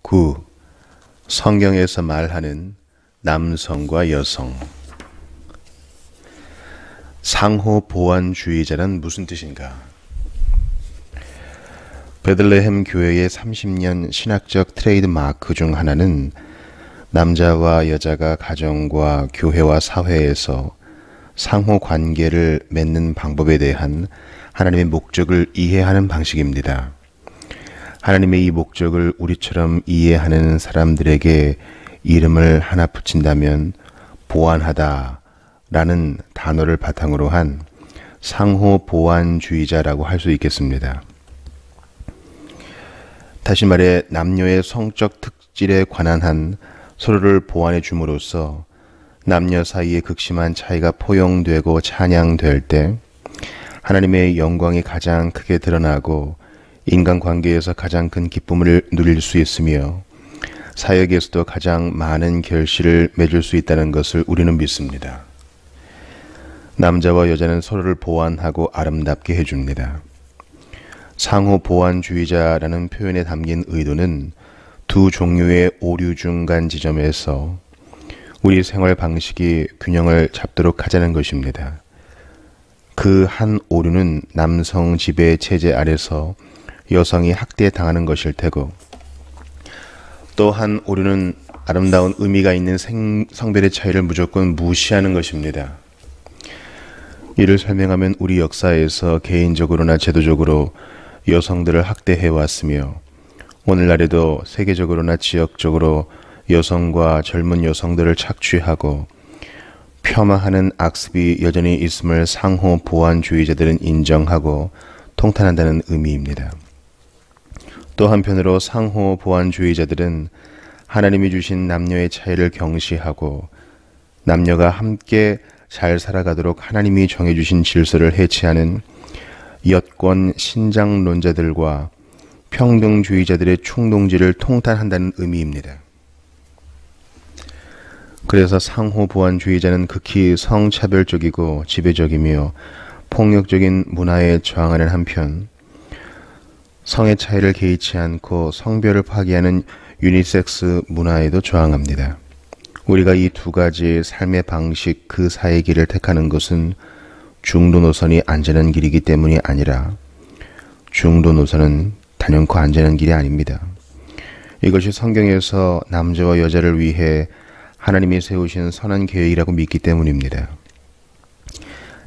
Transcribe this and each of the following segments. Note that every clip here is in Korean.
9. 성경에서 말하는 남성과 여성. 상호 보완주의자란 무슨 뜻인가? 베들레헴 교회의 30년 신학적 트레이드 마크 중 하나는 남자와 여자가 가정과 교회와 사회에서 상호 관계를 맺는 방법에 대한 하나님의 목적을 이해하는 방식입니다. 하나님의 이 목적을 우리처럼 이해하는 사람들에게 이름을 하나 붙인다면 보완하다 라는 단어를 바탕으로 한 상호 보완주의자라고 할 수 있겠습니다. 다시 말해 남녀의 성적 특질에 관한 한 서로를 보완해 줌으로써 남녀 사이의 극심한 차이가 포용되고 찬양될 때 하나님의 영광이 가장 크게 드러나고 인간관계에서 가장 큰 기쁨을 누릴 수 있으며 사역에서도 가장 많은 결실을 맺을 수 있다는 것을 우리는 믿습니다. 남자와 여자는 서로를 보완하고 아름답게 해줍니다. 상호 보완주의자라는 표현에 담긴 의도는 두 종류의 오류 중간 지점에서 우리 생활 방식이 균형을 잡도록 하자는 것입니다. 그 한 오류는 남성 지배 체제 아래서 여성이 학대당하는 것일 테고, 또 한 오류는 아름다운 의미가 있는 성별의 차이를 무조건 무시하는 것입니다. 이를 설명하면 우리 역사에서 개인적으로나 제도적으로 여성들을 학대해왔으며 오늘날에도 세계적으로나 지역적으로 여성과 젊은 여성들을 착취하고 폄하하는 악습이 여전히 있음을 상호 보완주의자들은 인정하고 통탄한다는 의미입니다. 또 한편으로 상호 보완주의자들은 하나님이 주신 남녀의 차이를 경시하고 남녀가 함께 잘 살아가도록 하나님이 정해주신 질서를 해치하는 여권 신장론자들과 평등주의자들의 충동지를 통탄한다는 의미입니다. 그래서 상호 보완주의자는 극히 성차별적이고 지배적이며 폭력적인 문화에 저항하는 한편 성의 차이를 개의치 않고 성별을 파괴하는 유니섹스 문화에도 저항합니다. 우리가 이 두 가지 삶의 방식 그 사이의 길을 택하는 것은 중도 노선이 안전한 길이기 때문이 아니라 중도 노선은 단연코 안전한 길이 아닙니다. 이것이 성경에서 남자와 여자를 위해 하나님이 세우신 선한 계획이라고 믿기 때문입니다.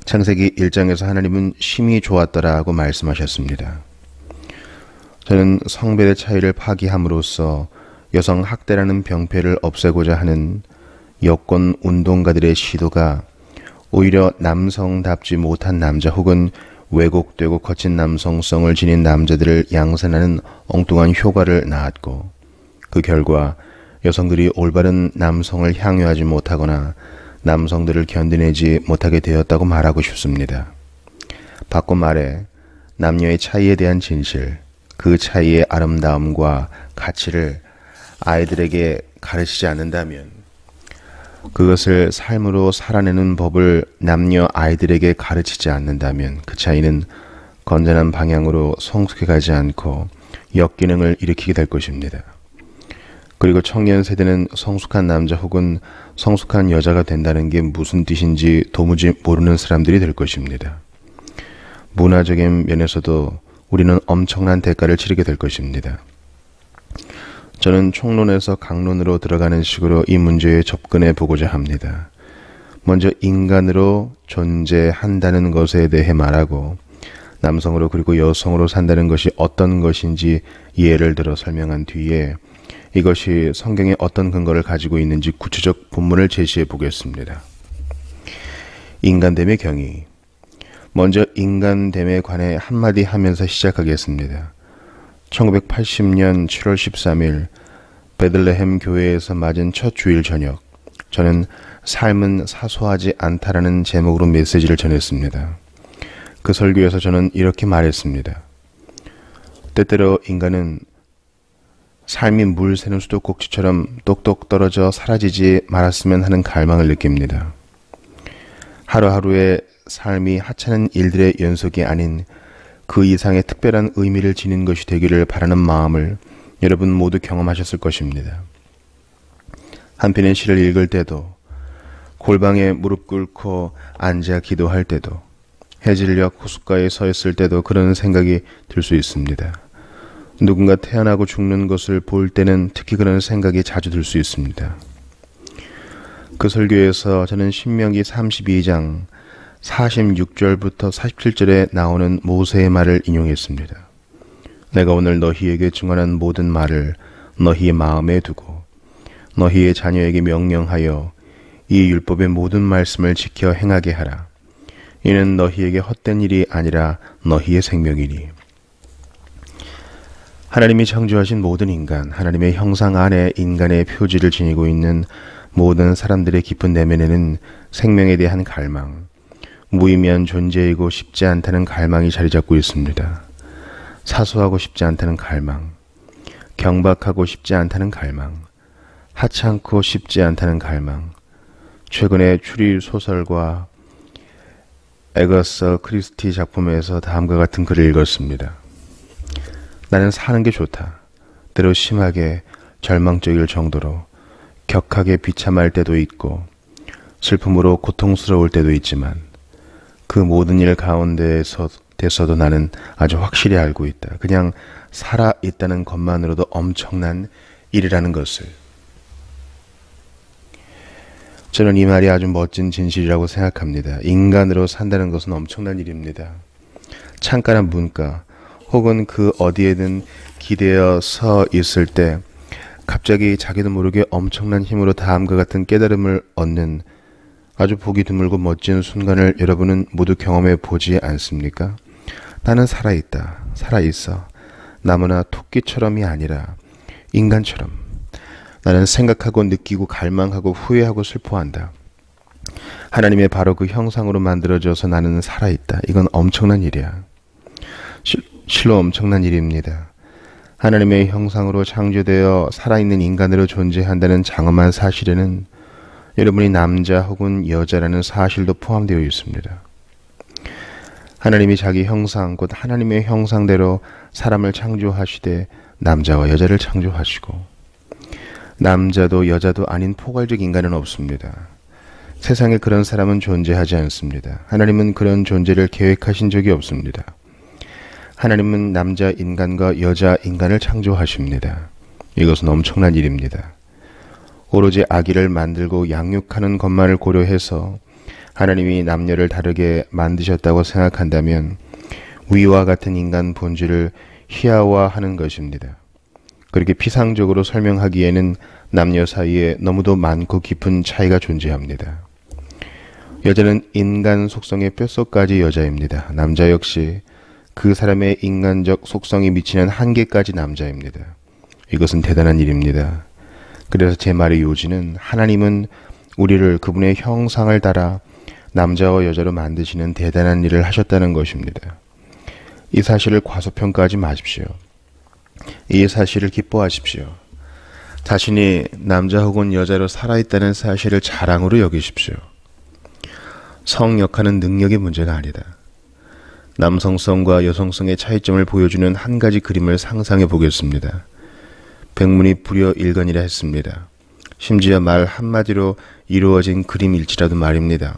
창세기 1장에서 하나님은 심히 좋았더라고 말씀하셨습니다. 저는 성별의 차이를 파기함으로써 여성 학대라는 병폐를 없애고자 하는 여권 운동가들의 시도가 오히려 남성답지 못한 남자 혹은 왜곡되고 거친 남성성을 지닌 남자들을 양산하는 엉뚱한 효과를 낳았고 그 결과 여성들이 올바른 남성을 향유하지 못하거나 남성들을 견뎌내지 못하게 되었다고 말하고 싶습니다. 바꿔 말해 남녀의 차이에 대한 진실, 그 차이의 아름다움과 가치를 아이들에게 가르치지 않는다면, 그것을 삶으로 살아내는 법을 남녀 아이들에게 가르치지 않는다면 그 차이는 건전한 방향으로 성숙해가지 않고 역기능을 일으키게 될 것입니다. 그리고 청년 세대는 성숙한 남자 혹은 성숙한 여자가 된다는 게 무슨 뜻인지 도무지 모르는 사람들이 될 것입니다. 문화적인 면에서도 우리는 엄청난 대가를 치르게 될 것입니다. 저는 총론에서 강론으로 들어가는 식으로 이 문제에 접근해 보고자 합니다. 먼저 인간으로 존재한다는 것에 대해 말하고 남성으로 그리고 여성으로 산다는 것이 어떤 것인지 예를 들어 설명한 뒤에 이것이 성경에 어떤 근거를 가지고 있는지 구체적 본문을 제시해 보겠습니다. 인간됨의 경위. 먼저 인간됨에 관해 한마디 하면서 시작하겠습니다. 1980년 7월 13일 베들레헴 교회에서 맞은 첫 주일 저녁, 저는 삶은 사소하지 않다라는 제목으로 메시지를 전했습니다. 그 설교에서 저는 이렇게 말했습니다. 때때로 인간은 삶이 물 새는 수도꼭지처럼 똑똑 떨어져 사라지지 말았으면 하는 갈망을 느낍니다. 하루하루의 삶이 하찮은 일들의 연속이 아닌 그 이상의 특별한 의미를 지닌 것이 되기를 바라는 마음을 여러분 모두 경험하셨을 것입니다. 한편의 시를 읽을 때도, 골방에 무릎 꿇고 앉아 기도할 때도, 해질녘 호숫가에 서 있을 때도 그런 생각이 들 수 있습니다. 누군가 태어나고 죽는 것을 볼 때는 특히 그런 생각이 자주 들 수 있습니다. 그 설교에서 저는 신명기 32장 46절부터 47절에 나오는 모세의 말을 인용했습니다. 내가 오늘 너희에게 증언한 모든 말을 너희의 마음에 두고 너희의 자녀에게 명령하여 이 율법의 모든 말씀을 지켜 행하게 하라. 이는 너희에게 헛된 일이 아니라 너희의 생명이니. 하나님이 창조하신 모든 인간, 하나님의 형상 안에 인간의 표지를 지니고 있는 모든 사람들의 깊은 내면에는 생명에 대한 갈망, 무의미한 존재이고 쉽지 않다는 갈망이 자리 잡고 있습니다. 사소하고 싶지 않다는 갈망, 경박하고 싶지 않다는 갈망, 하찮고 쉽지 않다는 갈망. 최근에 추리 소설과 에거서 크리스티 작품에서 다음과 같은 글을 읽었습니다. 나는 사는 게 좋다. 때로 심하게 절망적일 정도로 격하게 비참할 때도 있고 슬픔으로 고통스러울 때도 있지만 그 모든 일 가운데서도 나는 아주 확실히 알고 있다. 그냥 살아있다는 것만으로도 엄청난 일이라는 것을. 저는 이 말이 아주 멋진 진실이라고 생각합니다. 인간으로 산다는 것은 엄청난 일입니다. 창가나 문가 혹은 그 어디에든 기대어 서 있을 때 갑자기 자기도 모르게 엄청난 힘으로 다음과 같은 깨달음을 얻는 아주 보기 드물고 멋진 순간을 여러분은 모두 경험해 보지 않습니까? 나는 살아있다. 살아있어. 나무나 토끼처럼이 아니라 인간처럼. 나는 생각하고 느끼고 갈망하고 후회하고 슬퍼한다. 하나님의 바로 그 형상으로 만들어져서 나는 살아있다. 이건 엄청난 일이야. 실로 엄청난 일입니다. 하나님의 형상으로 창조되어 살아있는 인간으로 존재한다는 장엄한 사실에는 여러분이 남자 혹은 여자라는 사실도 포함되어 있습니다. 하나님이 자기 형상, 곧 하나님의 형상대로 사람을 창조하시되 남자와 여자를 창조하시고 남자도 여자도 아닌 포괄적 인간은 없습니다. 세상에 그런 사람은 존재하지 않습니다. 하나님은 그런 존재를 계획하신 적이 없습니다. 하나님은 남자 인간과 여자 인간을 창조하십니다. 이것은 엄청난 일입니다. 오로지 아기를 만들고 양육하는 것만을 고려해서 하나님이 남녀를 다르게 만드셨다고 생각한다면 위와 같은 인간 본질을 희화화하는 것입니다. 그렇게 피상적으로 설명하기에는 남녀 사이에 너무도 많고 깊은 차이가 존재합니다. 여자는 인간 속성의 뼛속까지 여자입니다. 남자 역시 그 사람의 인간적 속성이 미치는 한계까지 남자입니다. 이것은 대단한 일입니다. 그래서 제 말의 요지는 하나님은 우리를 그분의 형상을 따라 남자와 여자로 만드시는 대단한 일을 하셨다는 것입니다. 이 사실을 과소평가하지 마십시오. 이 사실을 기뻐하십시오. 자신이 남자 혹은 여자로 살아있다는 사실을 자랑으로 여기십시오. 성 역할은 능력의 문제가 아니다. 남성성과 여성성의 차이점을 보여주는 한 가지 그림을 상상해 보겠습니다. 백문이 불여일견이라 했습니다. 심지어 말 한마디로 이루어진 그림일지라도 말입니다.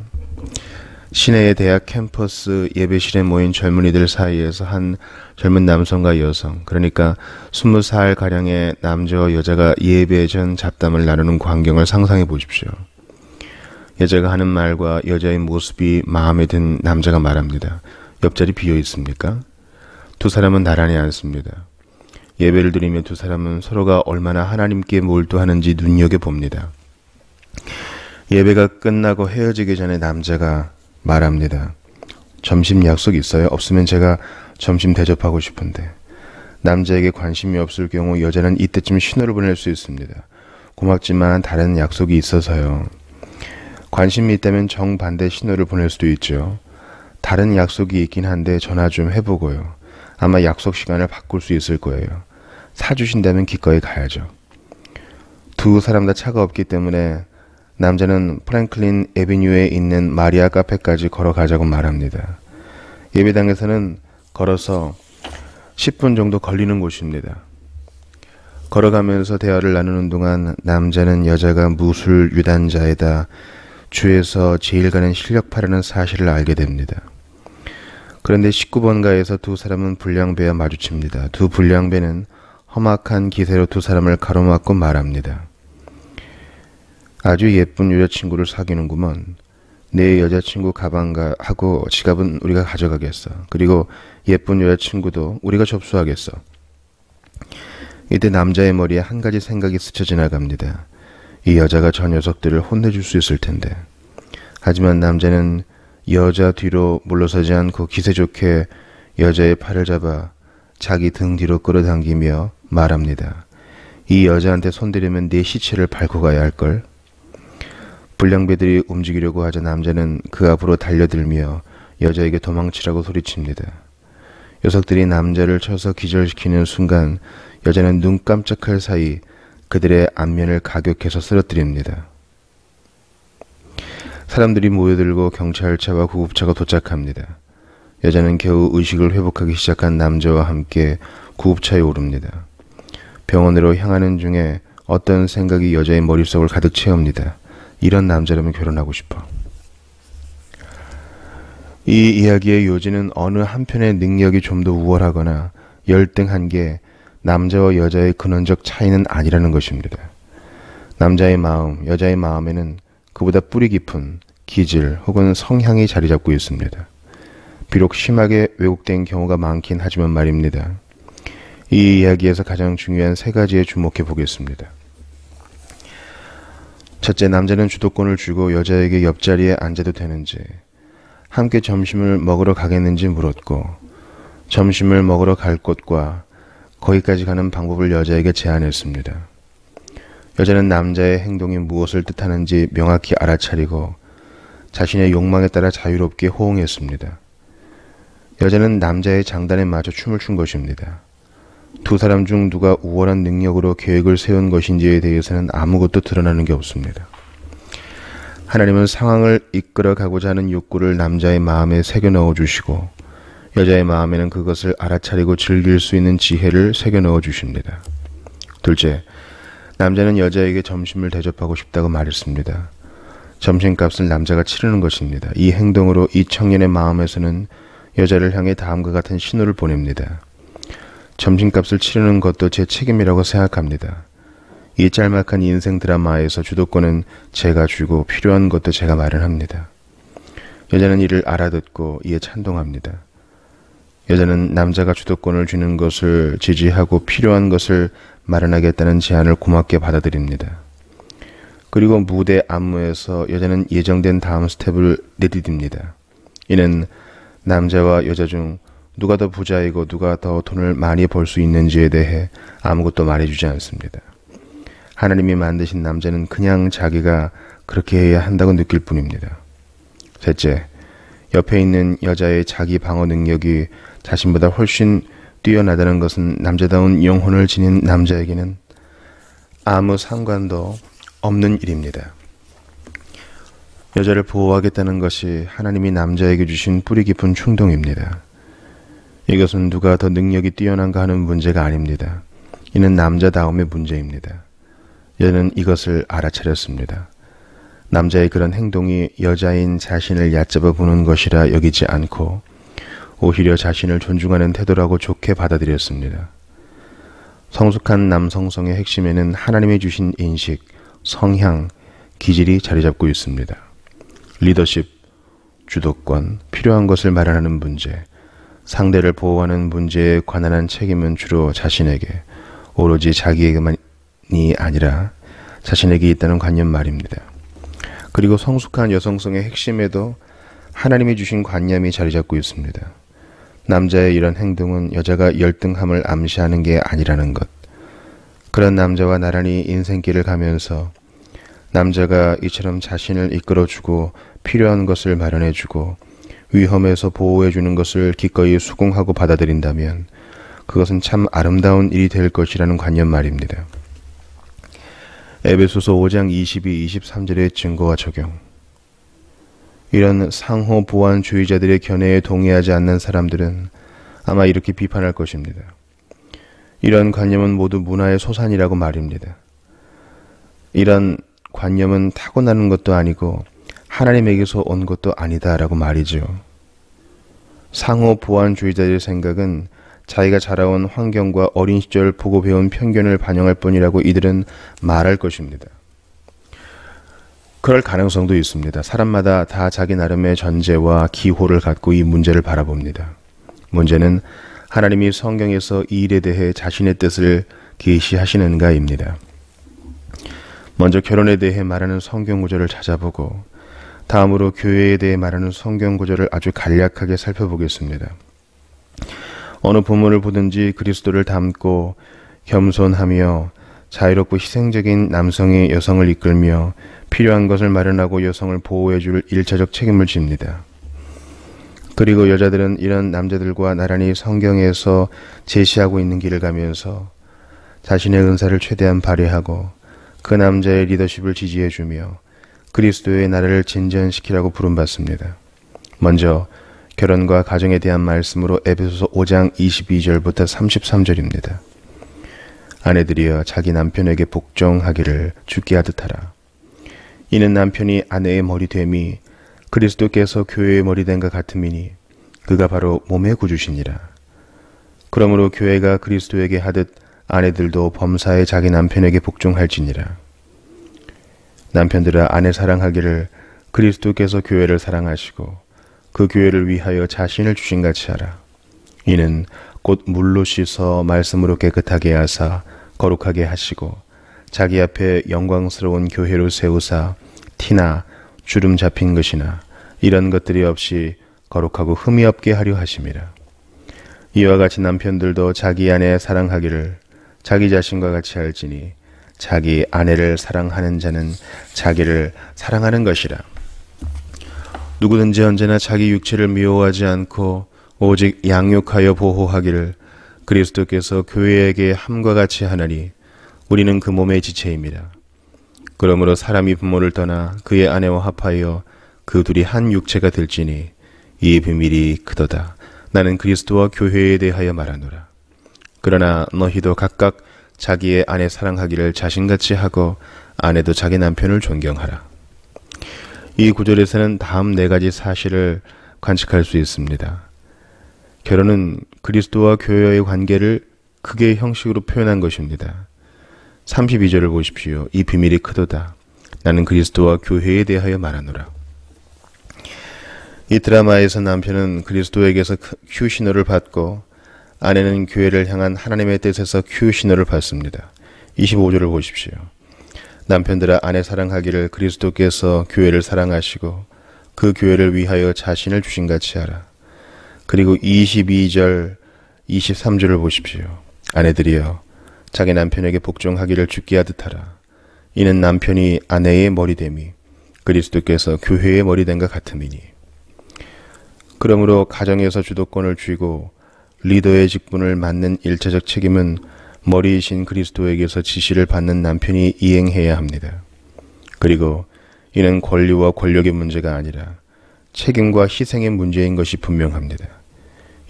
시내의 대학 캠퍼스 예배실에 모인 젊은이들 사이에서 한 젊은 남성과 여성, 그러니까 20살가량의 남자와 여자가 예배 전 잡담을 나누는 광경을 상상해 보십시오. 여자가 하는 말과 여자의 모습이 마음에 든 남자가 말합니다. 옆자리 비어 있습니까? 두 사람은 나란히 앉습니다. 예배를 드리며 두 사람은 서로가 얼마나 하나님께 몰두하는지 눈여겨봅니다. 예배가 끝나고 헤어지기 전에 남자가 말합니다. 점심 약속 있어요? 없으면 제가 점심 대접하고 싶은데. 남자에게 관심이 없을 경우 여자는 이때쯤 신호를 보낼 수 있습니다. 고맙지만 다른 약속이 있어서요. 관심이 있다면 정반대 신호를 보낼 수도 있죠. 다른 약속이 있긴 한데 전화 좀 해보고요. 아마 약속 시간을 바꿀 수 있을 거예요. 사주신다면 기꺼이 가야죠. 두 사람 다 차가 없기 때문에 남자는 프랭클린 애비뉴에 있는 마리아 카페까지 걸어가자고 말합니다. 예배당에서는 걸어서 10분 정도 걸리는 곳입니다. 걸어가면서 대화를 나누는 동안 남자는 여자가 무술 유단자에다 주에서 제일 가는 실력파라는 사실을 알게 됩니다. 그런데 19번가에서 두 사람은 불량배와 마주칩니다. 두 불량배는 험악한 기세로 두 사람을 가로막고 말합니다. 아주 예쁜 여자친구를 사귀는구먼. 내 여자친구 가방과 하고 지갑은 우리가 가져가겠어. 그리고 예쁜 여자친구도 우리가 접수하겠어. 이때 남자의 머리에 한 가지 생각이 스쳐 지나갑니다. 이 여자가 저 녀석들을 혼내줄 수 있을 텐데. 하지만 남자는 여자 뒤로 물러서지 않고 기세 좋게 여자의 팔을 잡아 자기 등 뒤로 끌어당기며 말합니다. 이 여자한테 손대려면 내 시체를 밟고 가야 할걸. 불량배들이 움직이려고 하자 남자는 그 앞으로 달려들며 여자에게 도망치라고 소리칩니다. 녀석들이 남자를 쳐서 기절시키는 순간 여자는 눈 깜짝할 사이 그들의 안면을 가격해서 쓰러뜨립니다. 사람들이 모여들고 경찰차와 구급차가 도착합니다. 여자는 겨우 의식을 회복하기 시작한 남자와 함께 구급차에 오릅니다. 병원으로 향하는 중에 어떤 생각이 여자의 머릿속을 가득 채웁니다. 이런 남자라면 결혼하고 싶어. 이 이야기의 요지는 어느 한편의 능력이 좀 더 우월하거나 열등한 게 남자와 여자의 근원적 차이는 아니라는 것입니다. 남자의 마음, 여자의 마음에는 그보다 뿌리 깊은 기질 혹은 성향이 자리 잡고 있습니다. 비록 심하게 왜곡된 경우가 많긴 하지만 말입니다. 이 이야기에서 가장 중요한 세 가지에 주목해 보겠습니다. 첫째, 남자는 주도권을 주고 여자에게 옆자리에 앉아도 되는지, 함께 점심을 먹으러 가겠는지 물었고, 점심을 먹으러 갈 곳과 거기까지 가는 방법을 여자에게 제안했습니다. 여자는 남자의 행동이 무엇을 뜻하는지 명확히 알아차리고 자신의 욕망에 따라 자유롭게 호응했습니다. 여자는 남자의 장단에 맞춰 춤을 춘 것입니다. 두 사람 중 누가 우월한 능력으로 계획을 세운 것인지에 대해서는 아무것도 드러나는 게 없습니다. 하나님은 상황을 이끌어 가고자 하는 욕구를 남자의 마음에 새겨 넣어 주시고 여자의 마음에는 그것을 알아차리고 즐길 수 있는 지혜를 새겨 넣어 주십니다. 둘째, 남자는 여자에게 점심을 대접하고 싶다고 말했습니다. 점심값을 남자가 치르는 것입니다. 이 행동으로 이 청년의 마음에서는 여자를 향해 다음과 같은 신호를 보냅니다. 점심값을 치르는 것도 제 책임이라고 생각합니다. 이 짤막한 인생 드라마에서 주도권은 제가 쥐고 필요한 것도 제가 마련합니다. 여자는 이를 알아듣고 이에 찬동합니다. 여자는 남자가 주도권을 쥐는 것을 지지하고 필요한 것을 마련하겠다는 제안을 고맙게 받아들입니다. 그리고 무대 안무에서 여자는 예정된 다음 스텝을 내디딥니다. 이는 남자와 여자 중 누가 더 부자이고 누가 더 돈을 많이 벌 수 있는지에 대해 아무것도 말해주지 않습니다. 하나님이 만드신 남자는 그냥 자기가 그렇게 해야 한다고 느낄 뿐입니다. 셋째, 옆에 있는 여자의 자기 방어 능력이 자신보다 훨씬 뛰어나다는 것은 남자다운 영혼을 지닌 남자에게는 아무 상관도 없는 일입니다. 여자를 보호하겠다는 것이 하나님이 남자에게 주신 뿌리 깊은 충동입니다. 이것은 누가 더 능력이 뛰어난가 하는 문제가 아닙니다. 이는 남자다움의 문제입니다. 여자는 이것을 알아차렸습니다. 남자의 그런 행동이 여자인 자신을 얕잡아 보는 것이라 여기지 않고 오히려 자신을 존중하는 태도라고 좋게 받아들였습니다. 성숙한 남성성의 핵심에는 하나님이 주신 인식, 성향, 기질이 자리 잡고 있습니다. 리더십, 주도권, 필요한 것을 마련하는 문제, 상대를 보호하는 문제에 관한한 책임은 주로 자신에게, 오로지 자기에게만이 아니라 자신에게 있다는 관념 말입니다. 그리고 성숙한 여성성의 핵심에도 하나님이 주신 관념이 자리 잡고 있습니다. 남자의 이런 행동은 여자가 열등함을 암시하는 게 아니라는 것. 그런 남자와 나란히 인생길을 가면서 남자가 이처럼 자신을 이끌어주고 필요한 것을 마련해주고 위험에서 보호해주는 것을 기꺼이 수긍하고 받아들인다면 그것은 참 아름다운 일이 될 것이라는 관념 말입니다. 에베소서 5장 22, 23절의 증거와 적용. 이런 상호 보완주의자들의 견해에 동의하지 않는 사람들은 아마 이렇게 비판할 것입니다. 이런 관념은 모두 문화의 소산이라고 말입니다. 이런 관념은 타고나는 것도 아니고 하나님에게서 온 것도 아니다라고 말이죠. 상호 보완주의자들의 생각은 자기가 자라온 환경과 어린 시절 보고 배운 편견을 반영할 뿐이라고 이들은 말할 것입니다. 그럴 가능성도 있습니다. 사람마다 다 자기 나름의 전제와 기호를 갖고 이 문제를 바라봅니다. 문제는 하나님이 성경에서 이 일에 대해 자신의 뜻을 계시하시는가입니다. 먼저 결혼에 대해 말하는 성경 구절을 찾아보고 다음으로 교회에 대해 말하는 성경 구절을 아주 간략하게 살펴보겠습니다. 어느 부문을 보든지 그리스도를 닮고 겸손하며 자유롭고 희생적인 남성이 여성을 이끌며 필요한 것을 마련하고 여성을 보호해줄 일차적 책임을 집니다. 그리고 여자들은 이런 남자들과 나란히 성경에서 제시하고 있는 길을 가면서 자신의 은사를 최대한 발휘하고 그 남자의 리더십을 지지해주며 그리스도의 나라를 진전시키라고 부름받습니다. 먼저 결혼과 가정에 대한 말씀으로 에베소서 5장 22절부터 33절입니다. 아내들이여 자기 남편에게 복종하기를 주께 하듯 하라. 이는 남편이 아내의 머리됨이 그리스도께서 교회의 머리됨과 같음이니 그가 바로 몸의 구주시니라. 그러므로 교회가 그리스도에게 하듯 아내들도 범사에 자기 남편에게 복종할지니라. 남편들아 아내 사랑하기를 그리스도께서 교회를 사랑하시고 그 교회를 위하여 자신을 주신같이 하라. 이는 곧 물로 씻어 말씀으로 깨끗하게 하사 거룩하게 하시고 자기 앞에 영광스러운 교회로 세우사 티나 주름 잡힌 것이나 이런 것들이 없이 거룩하고 흠이 없게 하려 하심이라. 이와 같이 남편들도 자기 아내 사랑하기를 자기 자신과 같이 할지니 자기 아내를 사랑하는 자는 자기를 사랑하는 것이라. 누구든지 언제나 자기 육체를 미워하지 않고 오직 양육하여 보호하기를 그리스도께서 교회에게 함과 같이 하나니 우리는 그 몸의 지체입니다. 그러므로 사람이 부모를 떠나 그의 아내와 합하여 그 둘이 한 육체가 될지니 이 비밀이 크도다. 나는 그리스도와 교회에 대하여 말하노라. 그러나 너희도 각각 자기의 아내 사랑하기를 자신같이 하고 아내도 자기 남편을 존경하라. 이 구절에서는 다음 네 가지 사실을 관측할 수 있습니다. 결혼은 그리스도와 교회의 관계를 크게 형식으로 표현한 것입니다. 32절을 보십시오. 이 비밀이 크도다. 나는 그리스도와 교회에 대하여 말하노라. 이 드라마에서 남편은 그리스도에게서 큐 신호를 받고 아내는 교회를 향한 하나님의 뜻에서 큐 신호를 받습니다. 25절을 보십시오. 남편들아 아내 사랑하기를 그리스도께서 교회를 사랑하시고 그 교회를 위하여 자신을 주신같이 하라. 그리고 22절, 23절을 보십시오. 아내들이여 자기 남편에게 복종하기를 주께 하듯 하라. 이는 남편이 아내의 머리됨이 그리스도께서 교회의 머리됨과 같음이니. 그러므로 가정에서 주도권을 쥐고 리더의 직분을 맡는 일차적 책임은 머리이신 그리스도에게서 지시를 받는 남편이 이행해야 합니다. 그리고 이는 권리와 권력의 문제가 아니라 책임과 희생의 문제인 것이 분명합니다.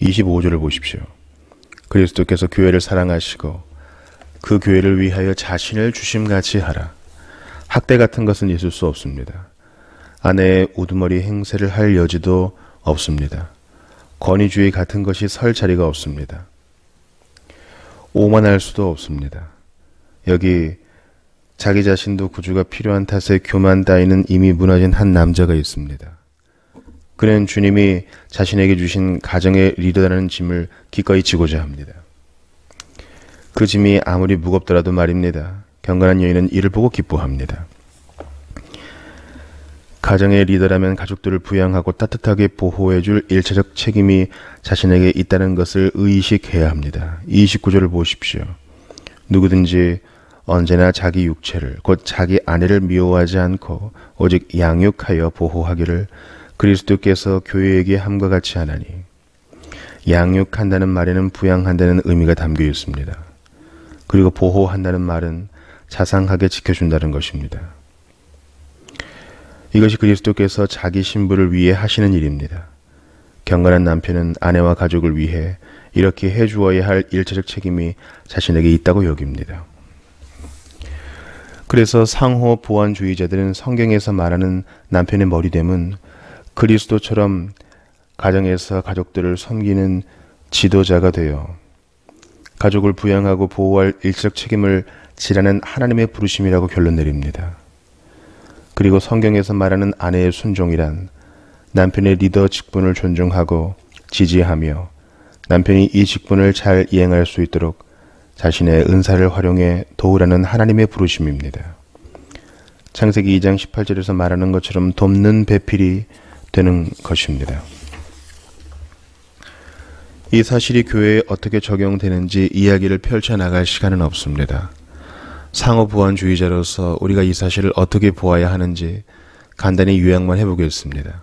25절을 보십시오. 그리스도께서 교회를 사랑하시고 그 교회를 위하여 자신을 주심같이 하라. 학대 같은 것은 있을 수 없습니다. 아내의 우두머리 행세를 할 여지도 없습니다. 권위주의 같은 것이 설 자리가 없습니다. 오만할 수도 없습니다. 여기 자기 자신도 구주가 필요한 탓에 교만 따위는 이미 무너진 한 남자가 있습니다. 그는 주님이 자신에게 주신 가정의 리더라는 짐을 기꺼이 지고자 합니다. 그 짐이 아무리 무겁더라도 말입니다. 경건한 여인은 이를 보고 기뻐합니다. 가정의 리더라면 가족들을 부양하고 따뜻하게 보호해줄 일차적 책임이 자신에게 있다는 것을 의식해야 합니다. 29절을 보십시오. 누구든지 언제나 자기 육체를 곧 자기 아내를 미워하지 않고 오직 양육하여 보호하기를 그리스도께서 교회에게 함과 같이 하나니. 양육한다는 말에는 부양한다는 의미가 담겨 있습니다. 그리고 보호한다는 말은 자상하게 지켜준다는 것입니다. 이것이 그리스도께서 자기 신부를 위해 하시는 일입니다. 경건한 남편은 아내와 가족을 위해 이렇게 해주어야 할 일차적 책임이 자신에게 있다고 여깁니다. 그래서 상호 보완주의자들은 성경에서 말하는 남편의 머리됨은 그리스도처럼 가정에서 가족들을 섬기는 지도자가 되어 가족을 부양하고 보호할 일차적 책임을 지라는 하나님의 부르심이라고 결론 내립니다. 그리고 성경에서 말하는 아내의 순종이란 남편의 리더 직분을 존중하고 지지하며 남편이 이 직분을 잘 이행할 수 있도록 자신의 은사를 활용해 도우라는 하나님의 부르심입니다. 창세기 2장 18절에서 말하는 것처럼 돕는 배필이 되는 것입니다. 이 사실이 교회에 어떻게 적용되는지 이야기를 펼쳐나갈 시간은 없습니다. 상호보완주의자로서 우리가 이 사실을 어떻게 보아야 하는지 간단히 요약만 해보겠습니다.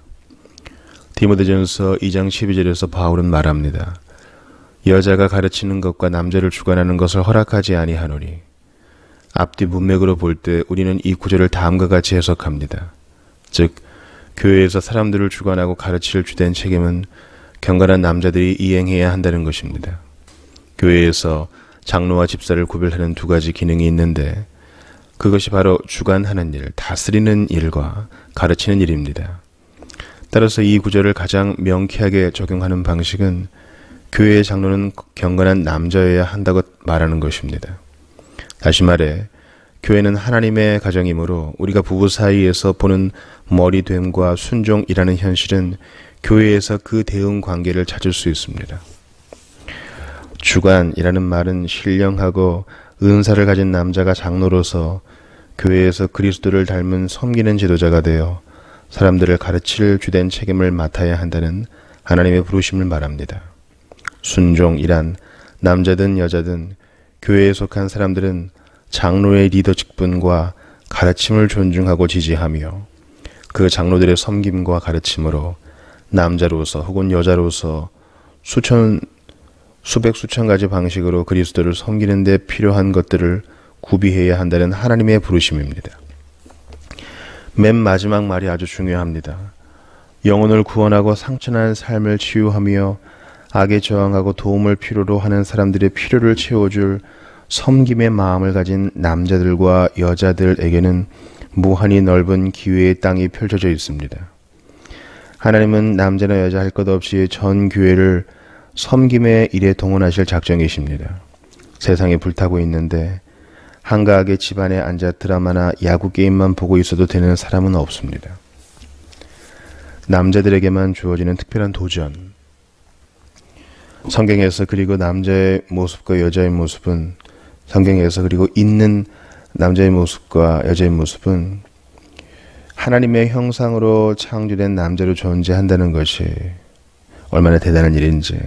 디모데전서 2장 12절에서 바울은 말합니다. 여자가 가르치는 것과 남자를 주관하는 것을 허락하지 아니하노니. 앞뒤 문맥으로 볼 때 우리는 이 구절을 다음과 같이 해석합니다. 즉, 교회에서 사람들을 주관하고 가르칠 주된 책임은 경건한 남자들이 이행해야 한다는 것입니다. 교회에서 장로와 집사를 구별하는 두 가지 기능이 있는데 그것이 바로 주관하는 일, 다스리는 일과 가르치는 일입니다. 따라서 이 구절을 가장 명쾌하게 적용하는 방식은 교회의 장로는 경건한 남자여야 한다고 말하는 것입니다. 다시 말해 교회는 하나님의 가정이므로 우리가 부부 사이에서 보는 머리됨과 순종이라는 현실은 교회에서 그 대응 관계를 찾을 수 있습니다. 주관이라는 말은 신령하고 은사를 가진 남자가 장로로서 교회에서 그리스도를 닮은 섬기는 지도자가 되어 사람들을 가르칠 주된 책임을 맡아야 한다는 하나님의 부르심을 말합니다. 순종이란 남자든 여자든 교회에 속한 사람들은 장로의 리더 직분과 가르침을 존중하고 지지하며 그 장로들의 섬김과 가르침으로 남자로서 혹은 여자로서 수백 수천 가지 방식으로 그리스도를 섬기는 데 필요한 것들을 구비해야 한다는 하나님의 부르심입니다. 맨 마지막 말이 아주 중요합니다. 영혼을 구원하고 상처난 삶을 치유하며 악에 저항하고 도움을 필요로 하는 사람들의 필요를 채워줄 섬김의 마음을 가진 남자들과 여자들에게는 무한히 넓은 기회의 땅이 펼쳐져 있습니다. 하나님은 남자나 여자 할 것 없이 전 교회를 섬김의 일에 동원하실 작정이십니다. 세상이 불타고 있는데 한가하게 집안에 앉아 드라마나 야구 게임만 보고 있어도 되는 사람은 없습니다. 남자들에게만 주어지는 특별한 도전. 성경에서 그리고 남자의 모습과 여자의 모습은 성경에서 그리고 있는 남자의 모습과 여자의 모습은 하나님의 형상으로 창조된 남자로 존재한다는 것이 얼마나 대단한 일인지,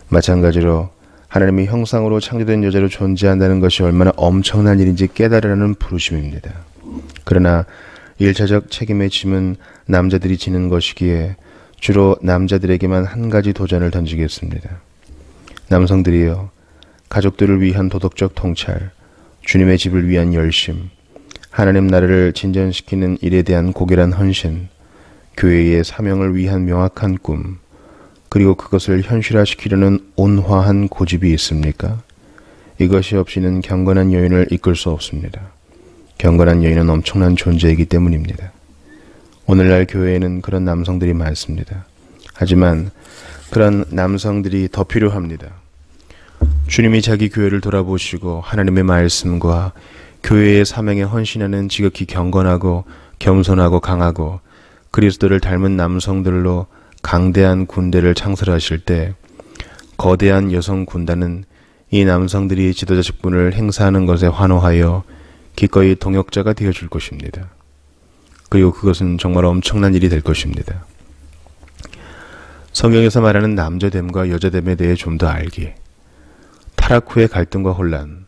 마찬가지로 하나님의 형상으로 창조된 여자로 존재한다는 것이 얼마나 엄청난 일인지 깨달으라는 부르심입니다. 그러나 일차적 책임의 짐은 남자들이 지는 것이기에 주로 남자들에게만 한 가지 도전을 던지겠습니다. 남성들이여, 가족들을 위한 도덕적 통찰, 주님의 집을 위한 열심, 하나님 나라를 진전시키는 일에 대한 고결한 헌신, 교회의 사명을 위한 명확한 꿈, 그리고 그것을 현실화시키려는 온화한 고집이 있습니까? 이것이 없이는 경건한 여인을 이끌 수 없습니다. 경건한 여인은 엄청난 존재이기 때문입니다. 오늘날 교회에는 그런 남성들이 많습니다. 하지만 그런 남성들이 더 필요합니다. 주님이 자기 교회를 돌아보시고 하나님의 말씀과 교회의 사명에 헌신하는 지극히 경건하고 겸손하고 강하고 그리스도를 닮은 남성들로 강대한 군대를 창설하실 때 거대한 여성 군단은 이 남성들이 지도자 직분을 행사하는 것에 환호하여 기꺼이 동역자가 되어줄 것입니다. 그리고 그것은 정말 엄청난 일이 될 것입니다. 성경에서 말하는 남자됨과 여자됨에 대해 좀 더 알기. 타락 후의 갈등과 혼란.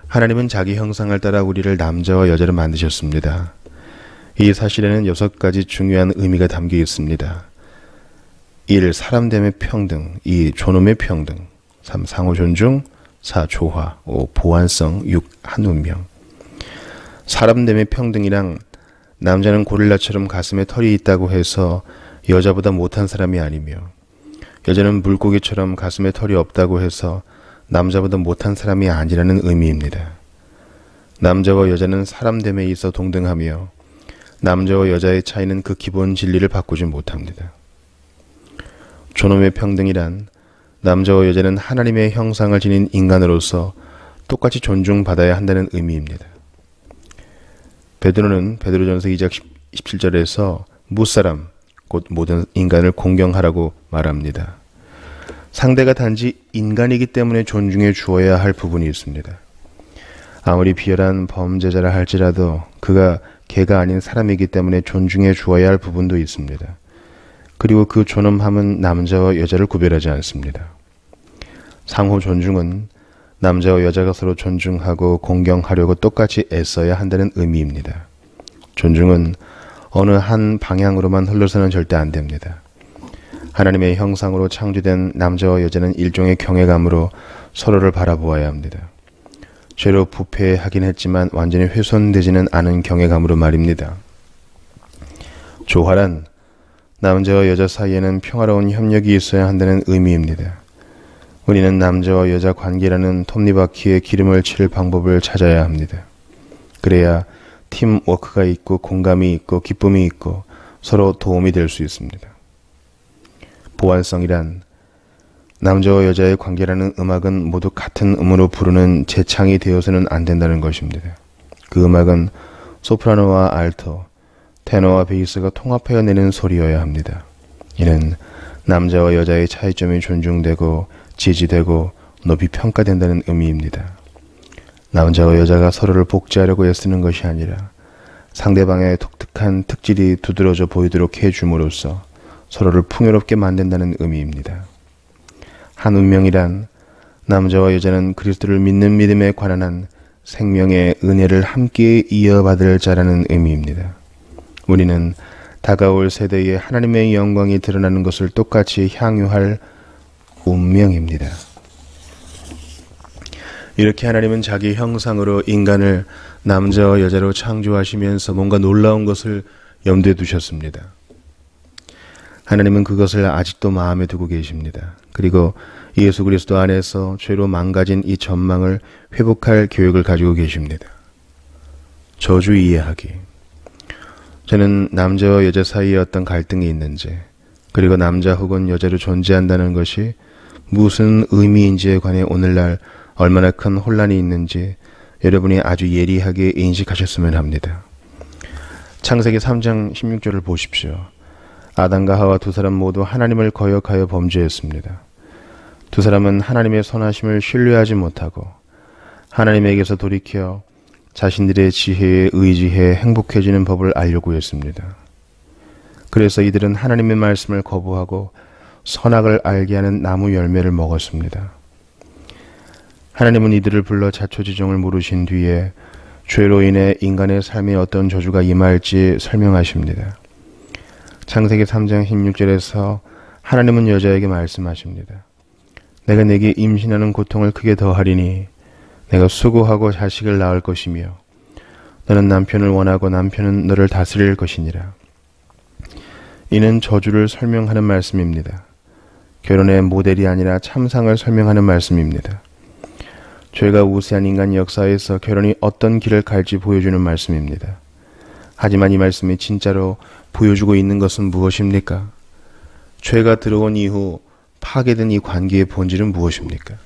하나님은 자기 형상을 따라 우리를 남자와 여자로 만드셨습니다. 이 사실에는 6가지 중요한 의미가 담겨 있습니다. 1. 사람됨의 평등. 2. 존엄의 평등. 3. 상호 존중. 4. 조화. 5. 보완성. 6. 한 운명. 사람됨의 평등이랑 남자는 고릴라처럼 가슴에 털이 있다고 해서 여자보다 못한 사람이 아니며 여자는 물고기처럼 가슴에 털이 없다고 해서 남자보다 못한 사람이 아니라는 의미입니다. 남자와 여자는 사람됨에 있어 동등하며 남자와 여자의 차이는 그 기본 진리를 바꾸지 못합니다. 존엄의 평등이란 남자와 여자는 하나님의 형상을 지닌 인간으로서 똑같이 존중받아야 한다는 의미입니다. 베드로는 베드로전서 2장 17절에서 무사람, 곧 모든 인간을 공경하라고 말합니다. 상대가 단지 인간이기 때문에 존중해 주어야 할 부분이 있습니다. 아무리 비열한 범죄자라 할지라도 그가 개가 아닌 사람이기 때문에 존중해 주어야 할 부분도 있습니다. 그리고 그 존엄함은 남자와 여자를 구별하지 않습니다. 상호 존중은 남자와 여자가 서로 존중하고 공경하려고 똑같이 애써야 한다는 의미입니다. 존중은 어느 한 방향으로만 흘러서는 절대 안 됩니다. 하나님의 형상으로 창조된 남자와 여자는 일종의 경외감으로 서로를 바라보아야 합니다. 죄로 부패하긴 했지만 완전히 훼손되지는 않은 경외감으로 말입니다. 조화란 남자와 여자 사이에는 평화로운 협력이 있어야 한다는 의미입니다. 우리는 남자와 여자 관계라는 톱니바퀴에 기름을 칠 방법을 찾아야 합니다. 그래야 팀워크가 있고 공감이 있고 기쁨이 있고 서로 도움이 될 수 있습니다. 보완성이란 남자와 여자의 관계라는 음악은 모두 같은 음으로 부르는 재창이 되어서는 안 된다는 것입니다. 그 음악은 소프라노와 알토, 테너와 베이스가 통합하여 내는 소리여야 합니다. 이는 남자와 여자의 차이점이 존중되고 지지되고 높이 평가된다는 의미입니다. 남자와 여자가 서로를 복제하려고 애쓰는 것이 아니라 상대방의 독특한 특질이 두드러져 보이도록 해줌으로써 서로를 풍요롭게 만든다는 의미입니다. 한 운명이란 남자와 여자는 그리스도를 믿는 믿음에 관한 한 생명의 은혜를 함께 이어받을 자라는 의미입니다. 우리는 다가올 세대에 하나님의 영광이 드러나는 것을 똑같이 향유할 운명입니다. 이렇게 하나님은 자기 형상으로 인간을 남자와 여자로 창조하시면서 뭔가 놀라운 것을 염두에 두셨습니다. 하나님은 그것을 아직도 마음에 두고 계십니다. 그리고 예수 그리스도 안에서 죄로 망가진 이 전망을 회복할 계획을 가지고 계십니다. 저주 이해하기. 저는 남자와 여자 사이에 어떤 갈등이 있는지, 그리고 남자 혹은 여자로 존재한다는 것이 무슨 의미인지에 관해 오늘날 얼마나 큰 혼란이 있는지 여러분이 아주 예리하게 인식하셨으면 합니다. 창세기 3장 16절을 보십시오. 아담과 하와 두 사람 모두 하나님을 거역하여 범죄했습니다. 두 사람은 하나님의 선하심을 신뢰하지 못하고 하나님에게서 돌이켜 자신들의 지혜에 의지해 행복해지는 법을 알려고 했습니다. 그래서 이들은 하나님의 말씀을 거부하고 선악을 알게 하는 나무 열매를 먹었습니다. 하나님은 이들을 불러 자초지종을 물으신 뒤에 죄로 인해 인간의 삶에 어떤 저주가 임할지 설명하십니다. 창세기 3장 16절에서 하나님은 여자에게 말씀하십니다. 내가 내게 임신하는 고통을 크게 더하리니 내가 수고하고 자식을 낳을 것이며 너는 남편을 원하고 남편은 너를 다스릴 것이니라. 이는 저주를 설명하는 말씀입니다. 결혼의 모델이 아니라 참상을 설명하는 말씀입니다. 죄가 우세한 인간 역사에서 결혼이 어떤 길을 갈지 보여주는 말씀입니다. 하지만 이 말씀이 진짜로 보여주고 있는 것은 무엇입니까? 죄가 들어온 이후 파괴된 이 관계의 본질은 무엇입니까?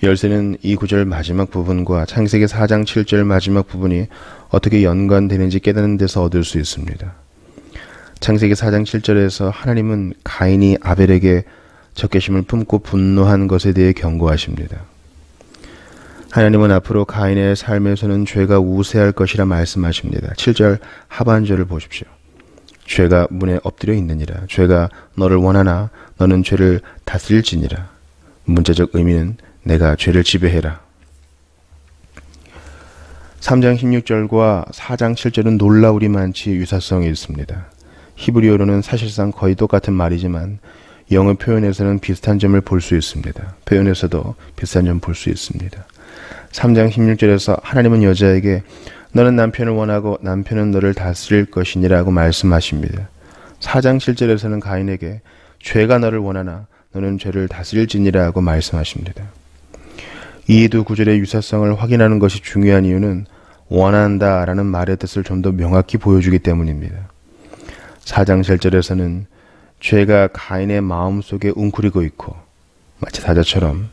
열쇠는 이 구절 마지막 부분과 창세기 4장 7절 마지막 부분이 어떻게 연관되는지 깨닫는 데서 얻을 수 있습니다. 창세기 4장 7절에서 하나님은 가인이 아벨에게 적개심을 품고 분노한 것에 대해 경고하십니다. 하나님은 앞으로 가인의 삶에서는 죄가 우세할 것이라 말씀하십니다. 7절 하반절을 보십시오. 죄가 문에 엎드려 있느니라. 죄가 너를 원하나 너는 죄를 다스릴지니라. 문자적 의미는 내가 죄를 지배해라. 3장 16절과 4장 7절은 놀라우리만치 유사성이 있습니다. 히브리어로는 사실상 거의 똑같은 말이지만 영어 표현에서는 비슷한 점을 볼 수 있습니다. 표현에서도 비슷한 점 볼 수 있습니다. 3장 16절에서 하나님은 여자에게 너는 남편을 원하고 남편은 너를 다스릴 것이니라고 말씀하십니다. 4장 7절에서는 가인에게 죄가 너를 원하나 너는 죄를 다스릴지니라 하고 말씀하십니다. 이 두 구절의 유사성을 확인하는 것이 중요한 이유는 원한다라는 말의 뜻을 좀 더 명확히 보여주기 때문입니다. 4장 7절에서는 죄가 가인의 마음속에 웅크리고 있고 마치 사자처럼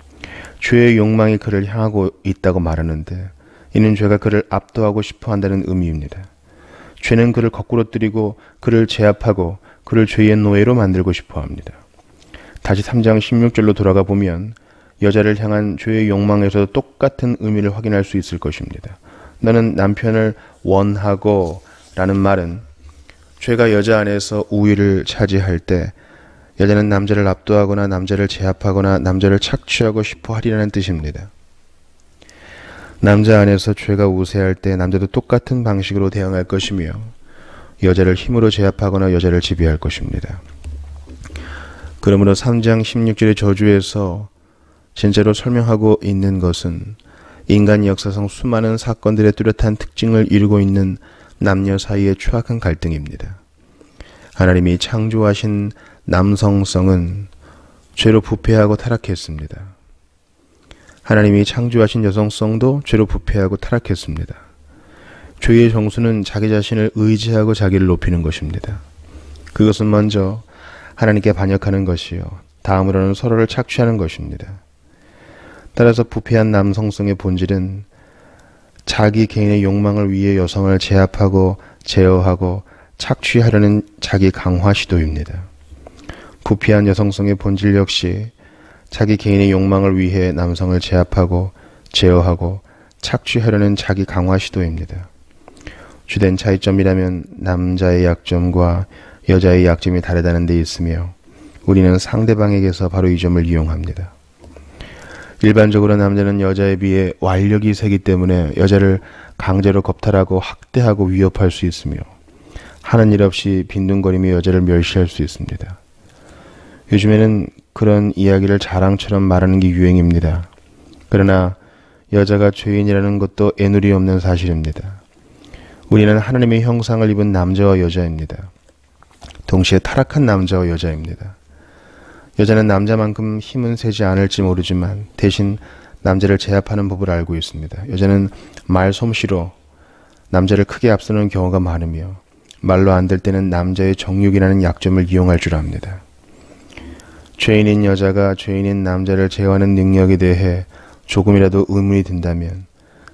죄의 욕망이 그를 향하고 있다고 말하는데 이는 죄가 그를 압도하고 싶어 한다는 의미입니다. 죄는 그를 거꾸로뜨리고 그를 제압하고 그를 죄의 노예로 만들고 싶어 합니다. 다시 3장 16절로 돌아가 보면 여자를 향한 죄의 욕망에서도 똑같은 의미를 확인할 수 있을 것입니다. 너는 남편을 원하고 라는 말은 죄가 여자 안에서 우위를 차지할 때 여자는 남자를 압도하거나 남자를 제압하거나 남자를 착취하고 싶어 하리라는 뜻입니다. 남자 안에서 죄가 우세할 때 남자도 똑같은 방식으로 대응할 것이며 여자를 힘으로 제압하거나 여자를 지배할 것입니다. 그러므로 3장 16절의 저주에서 진짜로 설명하고 있는 것은 인간 역사상 수많은 사건들의 뚜렷한 특징을 이루고 있는 남녀 사이의 추악한 갈등입니다. 하나님이 창조하신 남성성은 죄로 부패하고 타락했습니다. 하나님이 창조하신 여성성도 죄로 부패하고 타락했습니다. 죄의 정수는 자기 자신을 의지하고 자기를 높이는 것입니다. 그것은 먼저 하나님께 반역하는 것이요, 다음으로는 서로를 착취하는 것입니다. 따라서 부패한 남성성의 본질은 자기 개인의 욕망을 위해 여성을 제압하고 제어하고 착취하려는 자기 강화 시도입니다. 부패한 여성성의 본질 역시 자기 개인의 욕망을 위해 남성을 제압하고 제어하고 착취하려는 자기 강화 시도입니다. 주된 차이점이라면 남자의 약점과 여자의 약점이 다르다는 데 있으며 우리는 상대방에게서 바로 이 점을 이용합니다. 일반적으로 남자는 여자에 비해 완력이 세기 때문에 여자를 강제로 겁탈하고 학대하고 위협할 수 있으며 하는 일 없이 빈둥거리며 여자를 멸시할 수 있습니다. 요즘에는 그런 이야기를 자랑처럼 말하는 게 유행입니다. 그러나 여자가 죄인이라는 것도 애누리 없는 사실입니다. 우리는 하나님의 형상을 입은 남자와 여자입니다. 동시에 타락한 남자와 여자입니다. 여자는 남자만큼 힘은 세지 않을지 모르지만 대신 남자를 제압하는 법을 알고 있습니다. 여자는 말 솜씨로 남자를 크게 앞서는 경우가 많으며 말로 안 될 때는 남자의 정욕이라는 약점을 이용할 줄 압니다. 죄인인 여자가 죄인인 남자를 제어하는 능력에 대해 조금이라도 의문이 든다면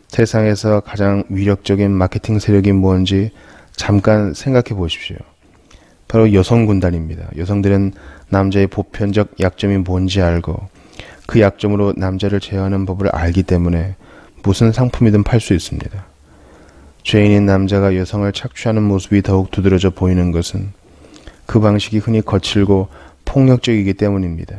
세상에서 가장 위력적인 마케팅 세력이 뭔지 잠깐 생각해 보십시오. 바로 여성 군단입니다. 여성들은 남자의 보편적 약점이 뭔지 알고 그 약점으로 남자를 제어하는 법을 알기 때문에 무슨 상품이든 팔 수 있습니다. 죄인인 남자가 여성을 착취하는 모습이 더욱 두드러져 보이는 것은 그 방식이 흔히 거칠고 폭력적이기 때문입니다.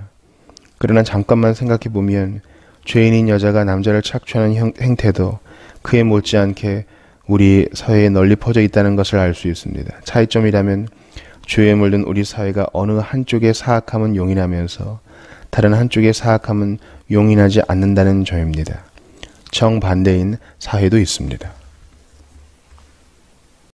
그러나 잠깐만 생각해 보면 죄인인 여자가 남자를 착취하는 행태도 그에 못지않게 우리 사회에 널리 퍼져 있다는 것을 알 수 있습니다. 차이점이라면 죄에 물든 우리 사회가 어느 한쪽의 사악함은 용인하면서 다른 한쪽의 사악함은 용인하지 않는다는 점입니다. 정반대인 사회도 있습니다.